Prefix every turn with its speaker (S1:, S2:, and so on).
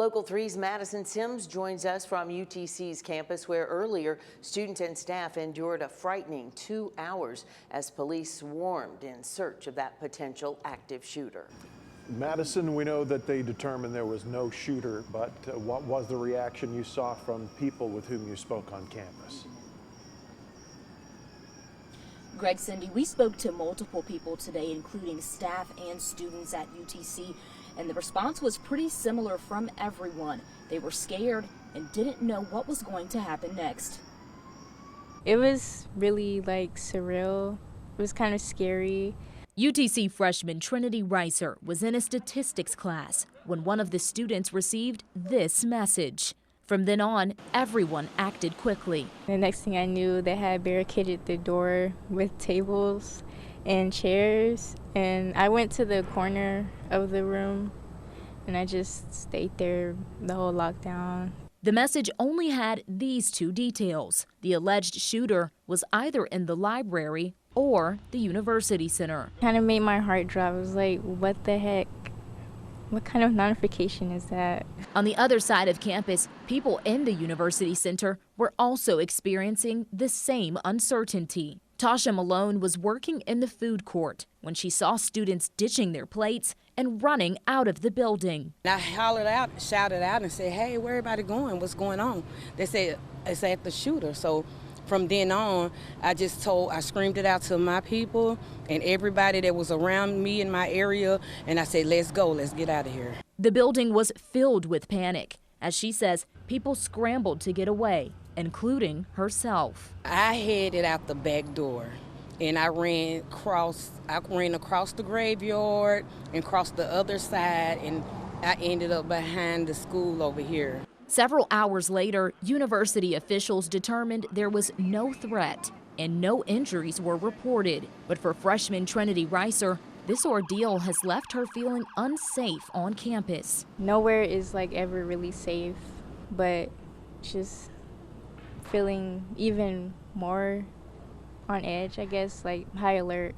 S1: Local 3's Madison Sims joins us from UTC's campus, where earlier students and staff endured a frightening 2 hours as police swarmed in search of that potential active shooter.
S2: Madison, we know that they determined there was no shooter, but what was the reaction you saw from people with whom you spoke on campus?
S3: Greg, Cindy, we spoke to multiple people today, including staff and students at UTC, and the response was pretty similar from everyone. They were scared and didn't know what was going to happen next.
S4: It was really surreal. It was kind of scary.
S5: UTC freshman Trinity Reiser was in a statistics class when one of the students received this message. From then on, everyone acted quickly.
S4: The next thing I knew, they had barricaded the door with tables and chairs, and I went to the corner of the room and I just stayed there the whole lockdown.
S5: The message only had these two details. The alleged shooter was either in the library or the university center.
S4: Kind of made my heart drop. I was like, what the heck? What kind of notification is that?
S5: On the other side of campus, people in the university center were also experiencing the same uncertainty. Tasha Malone was working in the food court when she saw students ditching their plates and running out of the building.
S6: I hollered out, shouted out and said, hey, where everybody going? What's going on? They said, it's at the shooter. So from then on, I screamed it out to my people and everybody that was around me in my area, and I said, let's go, let's get out of here.
S5: The building was filled with panic. As she says, people scrambled to get away, including herself.
S6: I headed out the back door and I ran across the graveyard and crossed the other side, and I ended up behind the school over here.
S5: Several hours later, university officials determined there was no threat and no injuries were reported. But for freshman Trinity Reiser, this ordeal has left her feeling unsafe on campus.
S4: Nowhere is ever really safe, but just feeling even more on edge, I guess, high alert.